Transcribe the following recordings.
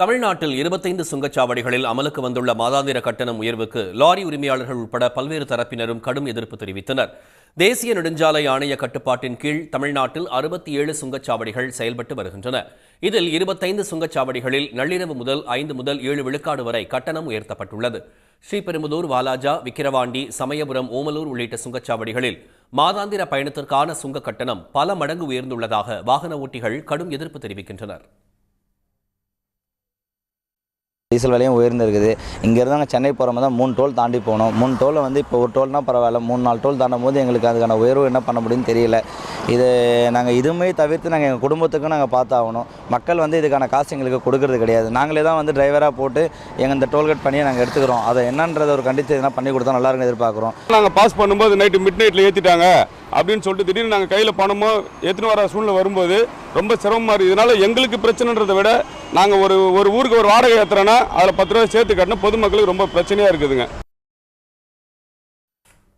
தமிழ்நாட்டில் 25 சுங்கச்சாவடிகளில் அமலுக்கு வந்துள்ள மாதாந்திர கட்டணம் உயர்வுக்கு லாரி உரிமையாளர்கள் உட்பட பல்வேறு தரப்பினரும் கடும் எதிர்ப்பு தெரிவித்தனர். தேசிய நெடுஞ்சாலை ஆணைய கட்டுப்பாட்டின் கீழ் தமிழ்நாட்டில் 67 சுங்கச்சாவடிகள் செயல்பட்டு வருகின்றன. இதில் 25 சுங்கச்சாவடிகளில் நள்ளிரவு முதல் 5 முதல் 7 விழுக்காடு வரை கட்டணம் உயர்த்தப்பட்டுள்ளது. ஸ்ரீபெரும்புதூர், வாலாஜா, விக்கிரவாண்டி, சமயபுரம், ஓமலூர் உள்ளிட்ட சுங்கச்சாவடிகளில் மாதாந்திர பயணத்திற்கான சுங்க கட்டணம் பல மடங்கு உயர்ந்துள்ளதாக வாகன ஓட்டிகள் கடும் எதிர்ப்பு தெரிவிக்கின்றனர். டீசல் விலையும் உயர்ந்திருக்குது. இங்கேருந்து நாங்கள் சென்னை போகிற மாதிரி தான் 3 டோல் தாண்டி போகணும். 3 டோலில் வந்து இப்போ ஒரு டோல்னா பரவாயில்ல, 3-4 டோல் தாண்டும் போது எங்களுக்கு அதுக்கான உயர்வு என்ன பண்ண முடியும்னு தெரியல. இது நாங்கள் இதுவுமே தவிர்த்து நாங்கள் எங்கள் குடும்பத்துக்கும் நாங்கள் பார்த்தாகணும். மக்கள் வந்து இதுக்கான காசு எங்களுக்கு கொடுக்கறது கிடையாது. நாங்களே தான் வந்து டிரைவராக போட்டு எங்கள் இந்த டோல்கேட் பண்ணியை நாங்கள் எடுத்துக்கிறோம். அதை என்னன்றதை ஒரு கண்டித்து எதனா பண்ணி கொடுத்தா நல்லா இருக்குன்னு எதிர்பார்க்குறோம். நாங்கள் பாஸ் பண்ணும்போது நைட்டு மிட் நைட்டில் ஏற்றிட்டாங்க அப்படின்னு சொல்லிட்டு திடீர்னு நாங்கள் கையில் பணமோ ஏற்றின்னு வர சூழ்நிலை வரும்போது ரொம்ப சிரமமாக இருக்குது. இதனால் எங்களுக்கு பிரச்சனைன்றதை விட நாங்கள் ஒரு ஊருக்கு ஒரு வாடகை ஏற்றுறோன்னா அதில் 10 ரூபாய் சேர்த்து கட்டினா பொதுமக்களுக்கு ரொம்ப பிரச்சனையாக இருக்குதுங்க.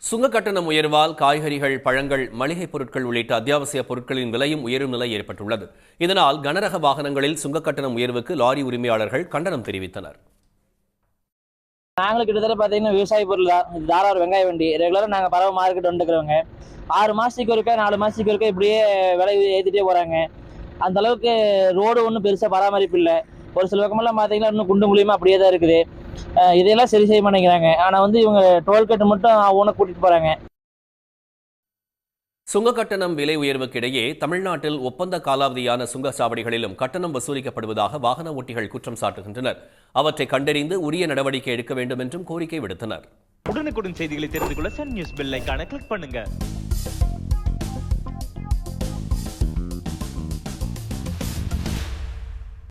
சுங்க கட்டணம் உயர்வால் காய்கறிகள், பழங்கள், மளிகை பொருட்கள் உள்ளிட்ட அத்தியாவசிய பொருட்களின் விலையும் உயரும் நிலை ஏற்பட்டுள்ளது. இதனால் கனரக வாகனங்களில் சுங்க கட்டணம் உயர்வுக்கு லாரி உரிமையாளர்கள் கண்டனம் தெரிவித்தனர். நாங்களும் கிட்டத்தட்ட பார்த்தீங்கன்னா விவசாய பொருள் தான், தாராள வெங்காய வண்டி ரெகுலராக நாங்கள் பரவ மார்க்கெட் வந்துக்கிறவங்க. 6 மாதத்துக்கு ஒருக்கா 4 மாதத்துக்கு ஒருக்கா இப்படியே விலை ஏற்றிட்டே போகிறாங்க. அந்த அளவுக்கு ரோடு ஒன்றும் பெருசாக பராமரிப்பு இல்லை. ஒரு சில பக்கமெல்லாம் பார்த்தீங்கன்னா இன்னும் குண்டு மூலியமாக அப்படியே தான் இருக்குது. இதையெல்லாம் சரி செய்ய மாட்டேங்கிறாங்க. ஆனால் வந்து இவங்க டோல்கேட் மட்டும் ஒன்று கூட்டிகிட்டு போகிறாங்க. சுங்க கட்டணம் விலை உயர்வுக்கு இடையே தமிழ்நாட்டில் ஒப்பந்த காலாவதியான சுங்கச்சாவடிகளிலும் கட்டணம் வசூலிக்கப்படுவதாக வாகன ஓட்டிகள் குற்றம் சாட்டுகின்றனர். அவற்றை கண்டறிந்து உரிய நடவடிக்கை எடுக்க வேண்டும் என்றும் கோரிக்கை விடுத்தனர். உடனுக்குடன் செய்திகளை தெரிந்து கொள்ள சன் நியூஸ் பெல் ஐகானை கிளிக் பண்ணுங்க.